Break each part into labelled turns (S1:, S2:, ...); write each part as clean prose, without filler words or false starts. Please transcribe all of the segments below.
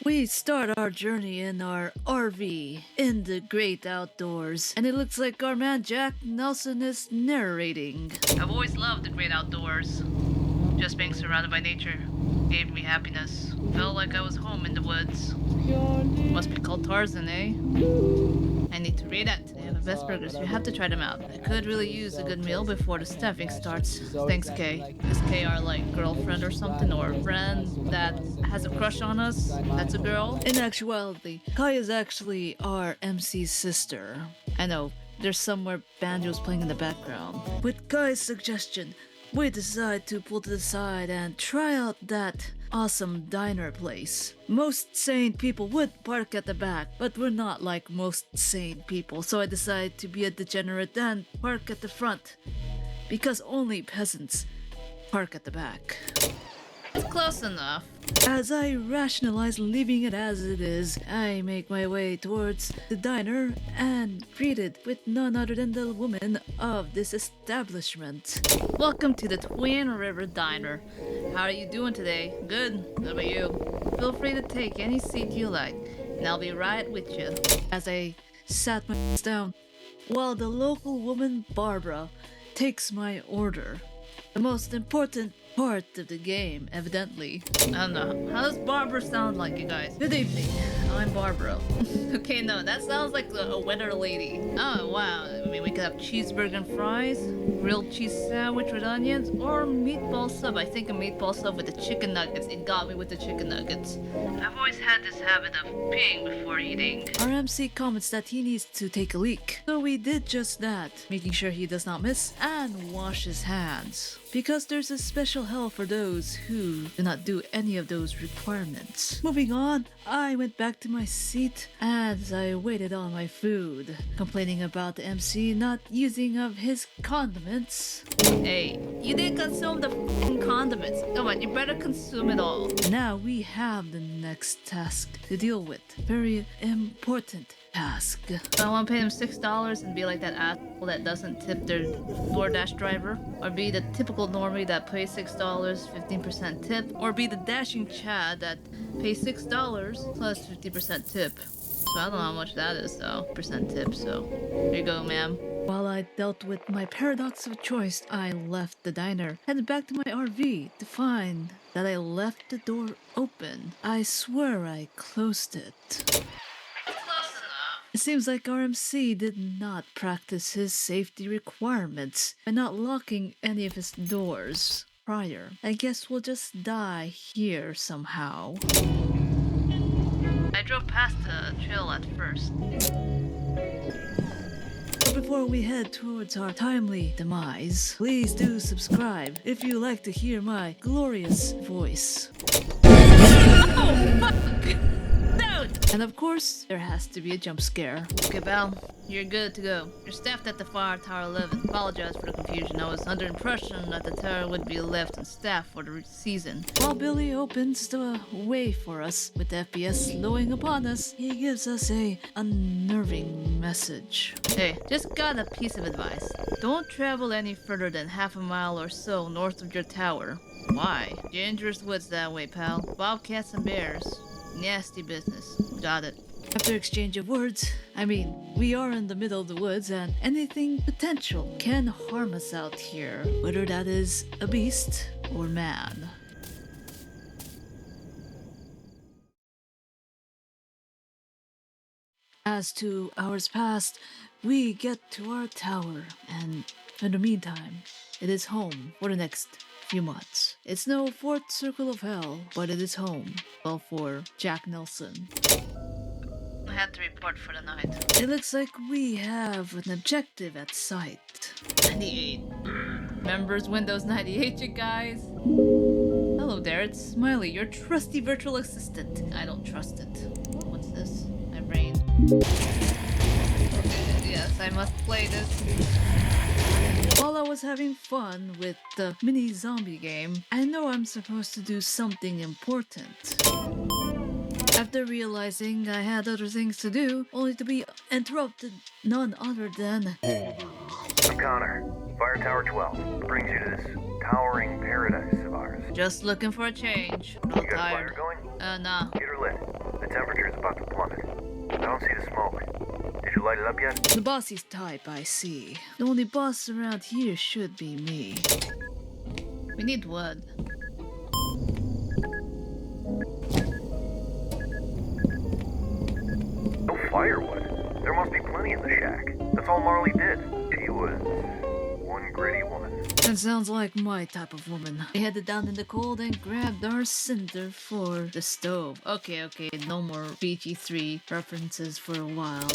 S1: We start our journey in our RV in the great outdoors, and it looks like our man Jack Nelson is narrating. I've always loved the great outdoors. Just being surrounded by nature gave me happiness. Felt like I was home in the woods. Must be called Tarzan, eh? I need to read it. They have the best burgers. You have to try them out. I could really use a good meal before the staffing starts. Thanks, Kay. Is Kay our, like, girlfriend or something? Or friend that has a crush on us? That's a girl? In actuality, Kai is actually our MC's sister. I know, there's somewhere banjos playing in the background. With Kai's suggestion, we decide to pull to the side and try out that awesome diner place. Most sane people would park at the back, but we're not like most sane people, so I decided to be a degenerate and park at the front. Because only peasants park at the back. It's close enough. As I rationalize leaving it as it is, I make my way towards the diner and greeted with none other than the woman of this establishment. Welcome to the Twin River Diner. How are you doing today? Good. How about you? Feel free to take any seat you like, and I'll be right with you. As I sat my ass down, while the local woman Barbara takes my order. The most important part of the game, evidently. I don't know. How does Barbara sound like, you guys? Good evening. I'm Barbara. Okay, no, that sounds like a weather lady. Oh, wow. I mean, we could have cheeseburger and fries, grilled cheese sandwich with onions, or meatball sub. I think a meatball sub with the chicken nuggets. It got me with the chicken nuggets. I've always had this habit of peeing before eating. Our MC comments that he needs to take a leak. So we did just that, making sure he does not miss and wash his hands. Because there's a special hell for those who do not do any of those requirements. Moving on, I went back to my seat as I waited on my food, complaining about the MC not using of his condiments. Hey, you didn't consume the f***ing condiments. Come on, you better consume it all. Now we have the next task to deal with. Very important task. I want to pay them $6 and be like that asshole that doesn't tip their DoorDash driver, or be the typical normie that pays $6, 15% tip, or be the dashing Chad that pays $6 plus 50% tip. So I don't know how much that is though, percent tip, so here you go, ma'am. While I dealt with my paradox of choice, I left the diner, headed back to my RV to find that I left the door open. I swear I closed it. It seems like RMC did not practice his safety requirements by not locking any of his doors prior. I guess we'll just die here somehow. I drove past the trail at first. But before we head towards our timely demise, please do subscribe if you like to hear my glorious voice. Oh, fuck! And of course, there has to be a jump scare. Okay, Val, you're good to go. You're staffed at the Fire Tower 11. Apologize for the confusion. I was under impression that the tower would be left unstaffed for the season. While Billy opens the way for us with the FPS slowing upon us, he gives us a unnerving message. Hey, just got a piece of advice. Don't travel any further than half a mile or so north of your tower. Why? Dangerous woods that way, pal. Bobcats and bears. Nasty business. Got it. After exchange of words, I mean, we are in the middle of the woods and anything potential can harm us out here, whether that is a beast or man. As 2 hours passed, we get to our tower, and in the meantime, it is home for the next few months. It's no fourth circle of hell, but it is home. Well, for Jack Nelson. I had to report for the night. It looks like we have an objective at sight. 98. Members Windows 98, you guys? Hello there, it's Smiley, your trusty virtual assistant. I don't trust it. What's this? My brain. Yes, I must play this. While I was having fun with the mini zombie game, I know I'm supposed to do something important. After realizing I had other things to do, only to be interrupted none other than...
S2: I'm Connor, Fire Tower 12. Brings you to this towering paradise of ours.
S1: Just looking for a change.
S2: You
S1: Real
S2: got a fire
S1: tired.
S2: going?
S1: Nah.
S2: Get her lit. The temperature's about to plummet. I don't see the smoke. Did you light it up yet?
S1: The bossy's type, I see. The only boss around here should be me. We need wood.
S2: No firewood. There must be plenty in the shack. That's all Marley did. She was one gritty woman.
S1: That sounds like my type of woman. I headed down in the cold and grabbed our cinder for the stove. Okay, no more BG3 references for a while.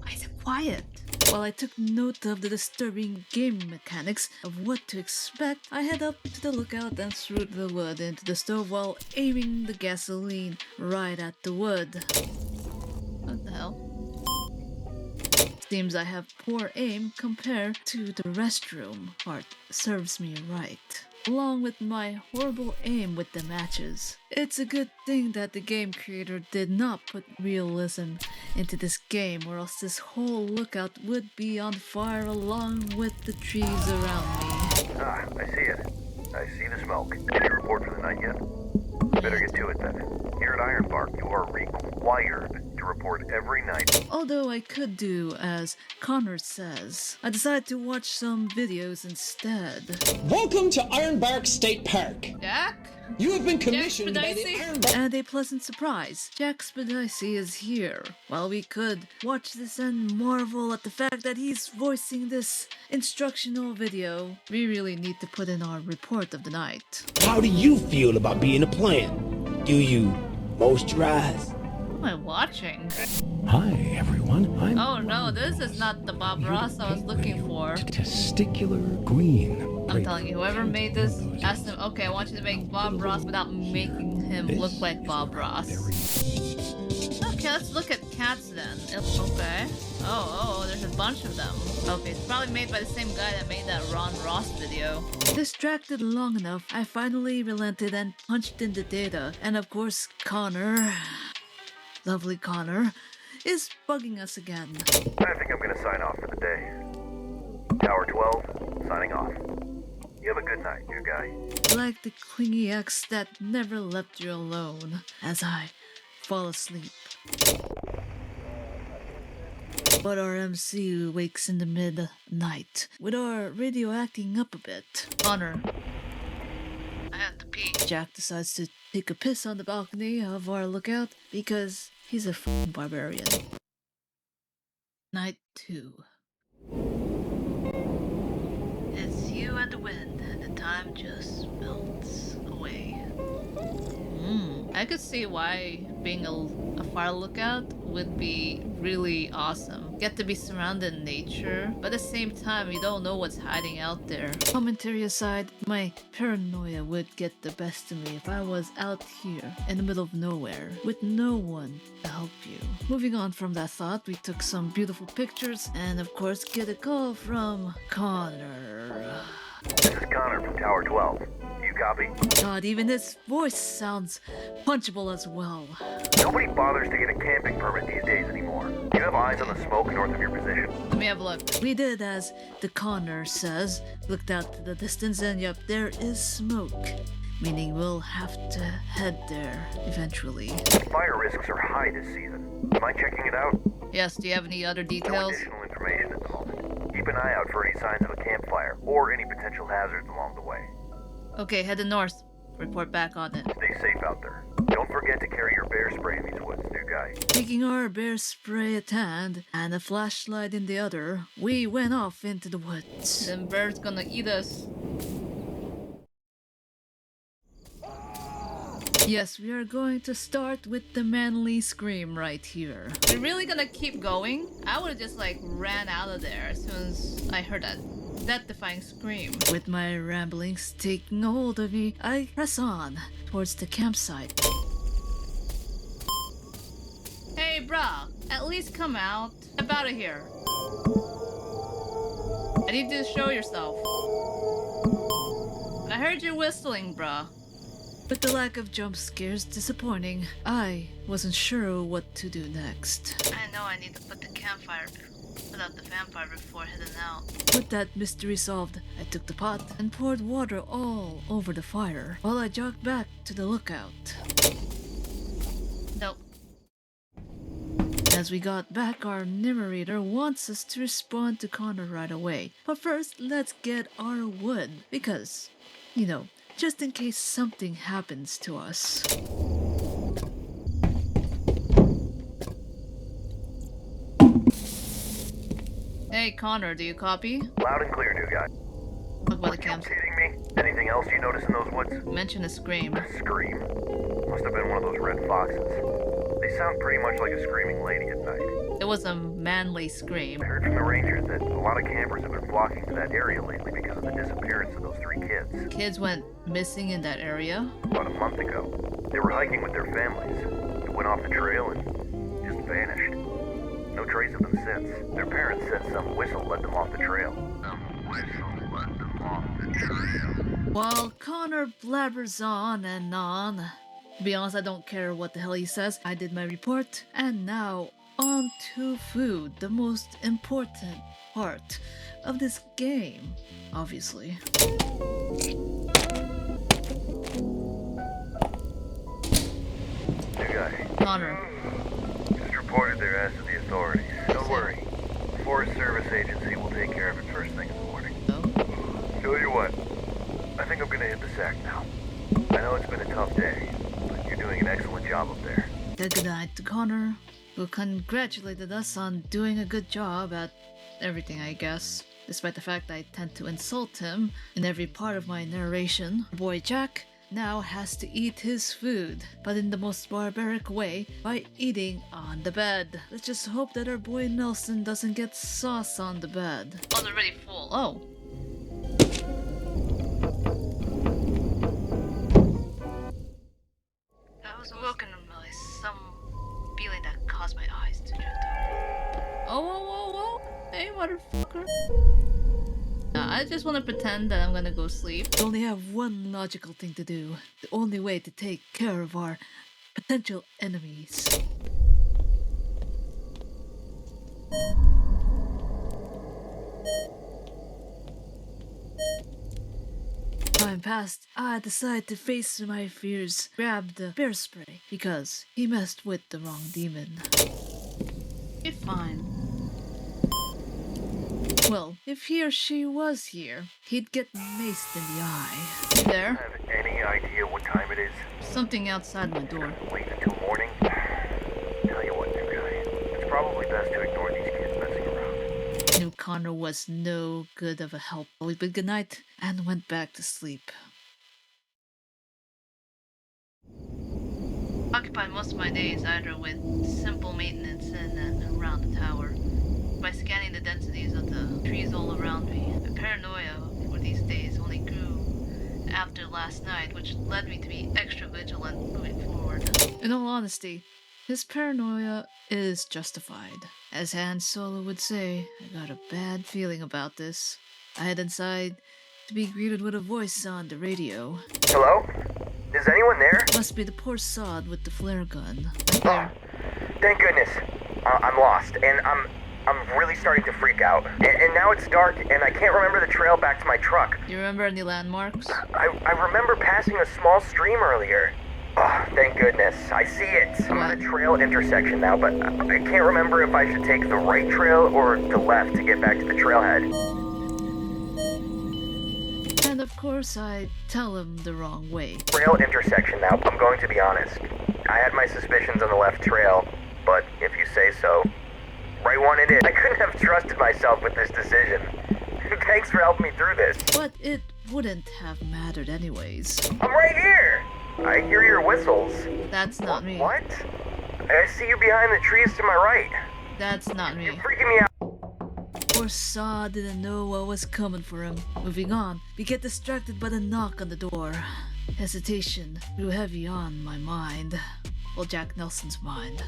S1: Why is it quiet? While I took note of the disturbing game mechanics of what to expect, I head up to the lookout and threw the wood into the stove while aiming the gasoline right at the wood. What the hell? Seems I have poor aim compared to the restroom part. Serves me right. Along with my horrible aim with the matches. It's a good thing that the game creator did not put realism into this game, or else this whole lookout would be on fire along with the trees around me.
S2: Ah, I see it. I see the smoke. Did you report for the night yet? Better get to it then. Here at Ironbark, you are required to report every night.
S1: Although I could do as Connor says, I decided to watch some videos instead.
S3: Welcome to Ironbark State Park.
S1: Jack?
S3: You have been commissioned by the Ironbark.
S1: And a pleasant surprise, Jack Spadici is here. While we could watch this and marvel at the fact that he's voicing this instructional video, we really need to put in our report of the night.
S4: How do you feel about being a plant? Do you moisturize?
S1: What am I watching?
S5: Hi, everyone. I'm
S1: Oh no, this is not the Bob Ross I was looking for.
S5: Testicular green.
S1: I'm telling you, whoever made this, asked him, okay, I want you to make Bob Ross without making him look like Bob Ross. Okay, let's look at cats then. Okay. Oh, there's a bunch of them. Okay, it's probably made by the same guy that made that Ron Ross video. Distracted long enough, I finally relented and punched in the data. And of course, Connor, lovely Connor, is bugging us again.
S2: I think I'm gonna sign off for the day. Tower 12, signing off. You have a good night, new guy.
S1: Like the clingy ex that never left you alone, as I fall asleep. But our MC wakes in the midnight, with our radio acting up a bit. Connor, I have to pee. Jack decides to take a piss on the balcony of our lookout because he's a f***ing barbarian. Night 2. It's you and the wind, and the time just melts away. I could see why being a fire lookout would be really awesome. Get to be surrounded in nature, but at the same time, you don't know what's hiding out there. Commentary aside, my paranoia would get the best of me if I was out here in the middle of nowhere with no one to help you. Moving on from that thought, we took some beautiful pictures and of course get a call from Connor.
S2: This is Connor from Tower 12. You copy?
S1: God, even his voice sounds punchable as well.
S2: Nobody bothers to get a camping permit these days anymore. You have eyes on the smoke north of your position.
S1: Let me have a look. We did as the Connor says, looked out to the distance and yep, there is smoke. Meaning we'll have to head there eventually.
S2: Fire risks are high this season. Mind checking it out?
S1: Yes, do you have any other
S2: No
S1: details?
S2: additional information at the moment. Keep an eye out for any signs of a campfire or any potential hazards along the way.
S1: Okay, headed north. Report back on it.
S2: Stay safe out there. Don't forget to carry your bear spray in these woods, new guy.
S1: Taking our bear spray at hand and a flashlight in the other, we went off into the woods. Then bear's gonna eat us. Yes, we are going to start with the manly scream right here. We're really gonna keep going? I would've just ran out of there as soon as I heard that death-defying scream. With my ramblings taking a hold of me, I press on towards the campsite. Hey, brah, at least come out. Get out of here. I need you to show yourself. I heard you whistling, brah. With the lack of jump scares disappointing, I wasn't sure what to do next. I know I need to put the campfire put out the vampire before heading out. With that mystery solved, I took the pot and poured water all over the fire while I jogged back to the lookout. Nope. As we got back, our narrator wants us to respond to Connor right away. But first, let's get our wood, because, you know, just in case something happens to us. Hey Connor, do you copy?
S2: Loud and clear, new guy.
S1: Talk about the
S2: Are you
S1: camps.
S2: kidding me? Anything else you notice in those woods?
S1: Mention a scream.
S2: Scream? Must have been one of those red foxes. They sound pretty much like a screaming lady at night.
S1: It was a manly scream.
S2: I heard from the rangers that a lot of campers have been flocking to that area lately because of the disappearance of those 3 kids.
S1: Kids went missing in that area.
S2: About a month ago, they were hiking with their families. They went off the trail and just vanished. No trace of them since. Their parents said some whistle led them off the trail. Some whistle led them off the trail.
S1: While Connor blabbers on and on. To be honest, I don't care what the hell he says. I did my report, and now on to food, the most important part of this game, obviously.
S2: New guy.
S1: Connor.
S2: Just reported their ass to the authorities. Don't worry. The Forest Service Agency will take care of it first thing in the morning.
S1: So,
S2: Tell you what, I think I'm gonna hit the sack now. I know it's been a tough day, but you're doing an excellent job up there.
S1: good night to Connor, who congratulated us on doing a good job at everything, I guess. Despite the fact I tend to insult him in every part of my narration, boy Jack now has to eat his food, but in the most barbaric way, by eating on the bed. Let's just hope that our boy Nelson doesn't get sauce on the bed. Oh, they're already full. Oh. I was woken by some feeling that caused my eyes to drift open. Oh, whoa, whoa, whoa. Hey, motherfucker. I just want to pretend that I'm gonna go sleep. We only have one logical thing to do. The only way to take care of our potential enemies. Time passed. I decided to face my fears. Grab the bear spray because he messed with the wrong demon. You're fine. Well, if he or she was here, he'd get maced in the eye. You there?
S2: Have any idea what time it is?
S1: Something outside my door.
S2: Wait until morning? Tell you what, new guy. It's probably best to ignore these kids messing around.
S1: Knew Connor was no good of a help. We bid goodnight and went back to sleep. Occupy most of my days either with simple maintenance in and around the tower, by scanning the densities of the trees all around me. The paranoia for these days only grew after last night, which led me to be extra vigilant moving forward. In all honesty, his paranoia is justified. As Han Solo would say, I got a bad feeling about this. I head inside to be greeted with a voice on the radio.
S2: Hello? Is anyone there?
S1: Must be the poor sod with the flare gun. Right
S2: Oh,
S1: there.
S2: thank goodness. I'm lost, and I'm really starting to freak out. And now it's dark, and I can't remember the trail back to my truck.
S1: You remember any landmarks?
S2: I remember passing a small stream earlier. Oh, thank goodness. I see it. I'm at a trail intersection now, but I can't remember if I should take the right trail or the left to get back to the trailhead.
S1: And of course, I tell him the wrong way.
S2: Trail intersection now, I'm going to be honest. I had my suspicions on the left trail, but if you say so, right one it is. I couldn't have trusted myself with this decision. Thanks for helping me through this.
S1: But it wouldn't have mattered anyways.
S2: I'm right here. I hear your whistles.
S1: That's not me.
S2: What? I see you behind the trees to my right.
S1: That's not me.
S2: You're freaking me out.
S1: Poor Saw didn't know what was coming for him. Moving on, we get distracted by the knock on the door. Hesitation grew heavy on my mind. Well, Jack Nelson's mind.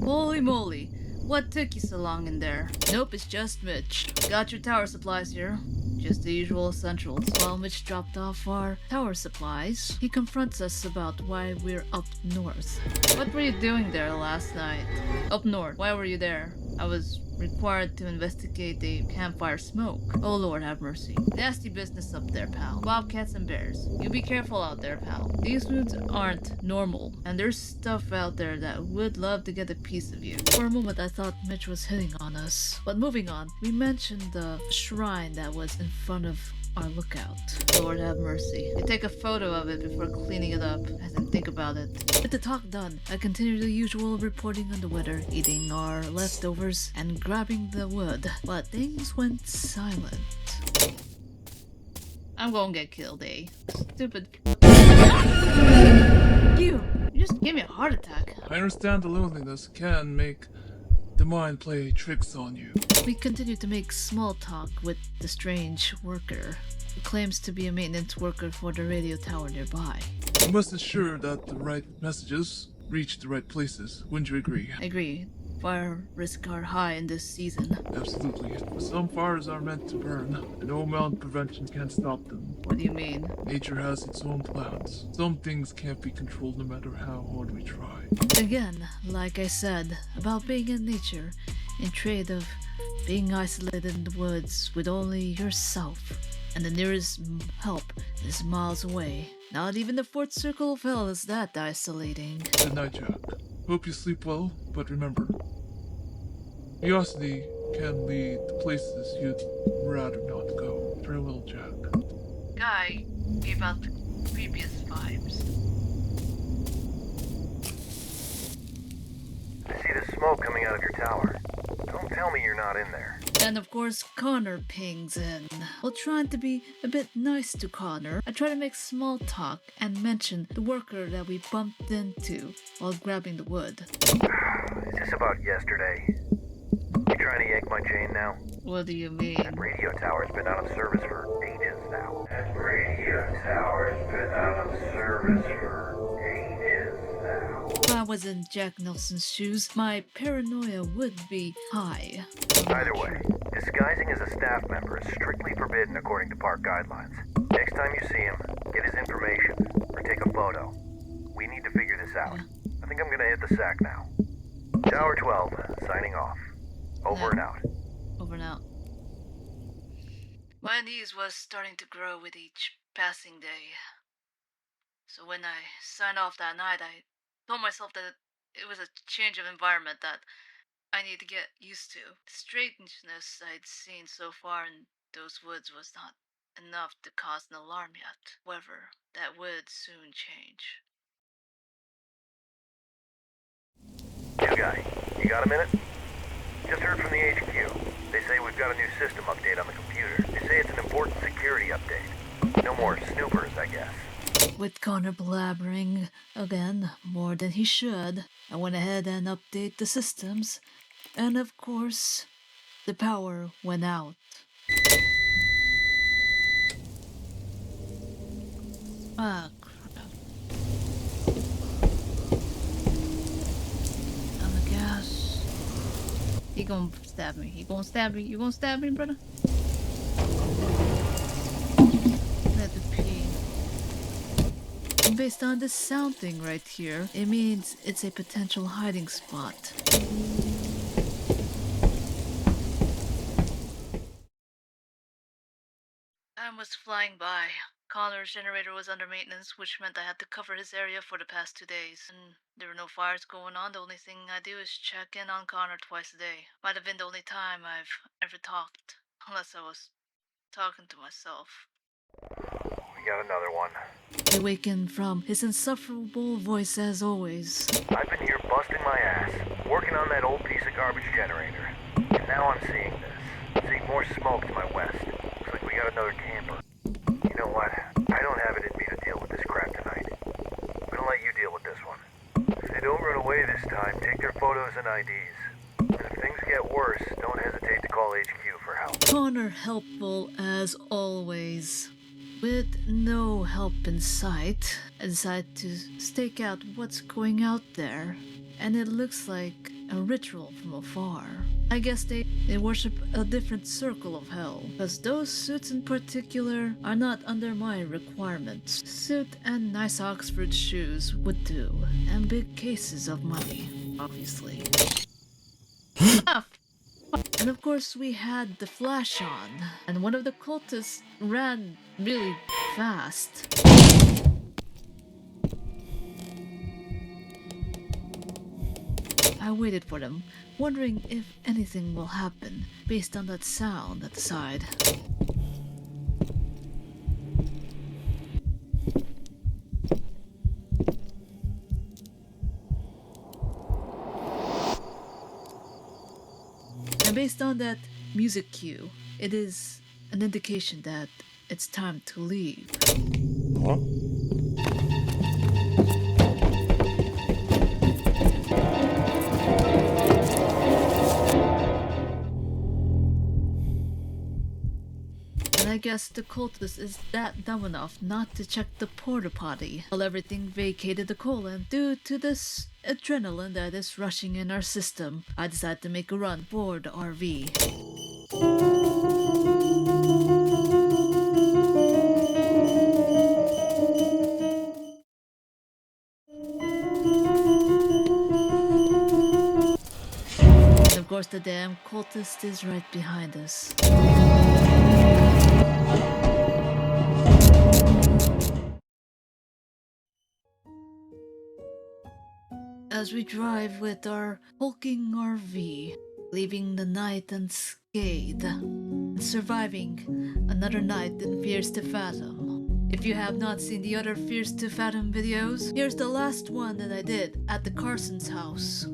S1: Holy moly, what took you so long in there? Nope, it's just Mitch. Got your tower supplies here. Just the usual essentials. While Mitch dropped off our tower supplies, he confronts us about why we're up north. What were you doing there last night? Up north, why were you there? I was required to investigate a campfire smoke. Oh Lord have mercy. Nasty business up there, pal. Bobcats and bears. You be careful out there, pal. These woods aren't normal, and there's stuff out there that would love to get a piece of you. For a moment I thought Mitch was hitting on us. But moving on, we mentioned the shrine that was in front of our lookout. Lord have mercy. I take a photo of it before cleaning it up as I think about it. With the talk done, I continue the usual reporting on the weather, eating our leftovers, and grabbing the wood. But things went silent. I'm gonna get killed, eh? Stupid. You just gave me a heart attack.
S6: I understand the loneliness can make the mind play tricks on you.
S1: We continue to make small talk with the strange worker, who claims to be a maintenance worker for the radio tower nearby.
S6: You must ensure that the right messages reach the right places. Wouldn't you agree?
S1: I agree. Fire risks are high in this season.
S6: Absolutely. Some fires are meant to burn, and no amount of prevention can stop them.
S1: What do you mean?
S6: Nature has its own plans. Some things can't be controlled no matter how hard we try.
S1: Again, like I said, about being in nature, in trade of being isolated in the woods with only yourself, and the nearest help is miles away. Not even the fourth circle of hell is that isolating.
S6: Good night, Jack. Hope you sleep well, but remember, curiosity can lead to places you'd rather not go. Farewell, Jack.
S1: Guy gave out the previous vibes.
S2: I see the smoke coming out of your tower. Don't tell me you're not in there.
S1: And of course, Connor pings in. While trying to be a bit nice to Connor, I try to make small talk and mention the worker that we bumped into while grabbing the wood.
S2: Is this about yesterday? You trying to yank my chain now?
S1: What do you mean?
S2: That radio tower's been out of service for ages now. That radio tower's been out of service for ages now.
S1: If I was in Jack Nelson's shoes, my paranoia would be high.
S2: Either way, disguising as a staff member is strictly forbidden according to park guidelines. Next time you see him, get his information, or take a photo. We need to figure this out. I think I'm gonna hit the sack now. Tower 12, signing off. Over and out.
S1: Over and out. My unease was starting to grow with each passing day. So when I signed off that night, I told myself that it was a change of environment that I need to get used to. The strangeness I'd seen so far in those woods was not enough to cause an alarm yet. However, that would soon change.
S2: New guy, you got a minute? Just heard from the HQ. They say we've got a new system update on the computer. They say it's an important security update. No more snoopers, I guess.
S1: With Connor blabbering again more than he should, I went ahead and updated the systems, and of course, the power went out. Ah, crap. On the gas. He gonna stab me. He gonna stab me. You gonna stab me, brother? Let the pee. And based on this sound thing right here, it means it's a potential hiding spot. Time was flying by. Connor's generator was under maintenance, which meant I had to cover his area for the past 2 days. And there were no fires going on. The only thing I do is check in on Connor twice a day. Might have been the only time I've ever talked. Unless I was talking to myself.
S2: We got another one.
S1: I awakened from his insufferable voice as always.
S2: I've been here busting my ass, working on that old piece of garbage generator. And now I'm seeing this. Seeing more smoke to my west. Looks like we got another camper. You know what? I don't have it in me to deal with this crap tonight. I'm gonna let you deal with this one. If they don't run away this time, take their photos and IDs. And if things get worse, don't hesitate to call HQ for help.
S1: Connor helpful as always. With no help in sight, I decided to stake out what's going out there, and it looks like a ritual from afar. I guess they worship a different circle of hell, because those suits in particular are not under my requirements. Suit and nice Oxford shoes would do, and big cases of money, obviously. And of course, we had the flash on, and one of the cultists ran really fast. I waited for them, wondering if anything will happen based on that sound at the side. And based on that music cue, it is an indication that it's time to leave.
S4: Huh?
S1: And I guess the cultist is that dumb enough not to check the porta potty while everything vacated the colon due to this adrenaline that is rushing in our system. I decided to make a run for the RV. And of course the damn cultist is right behind us. As we drive with our hulking RV, leaving the night unscathed, and surviving another night in Fears to Fathom. If you have not seen the other Fears to Fathom videos, here's the last one that I did at the Carson's house.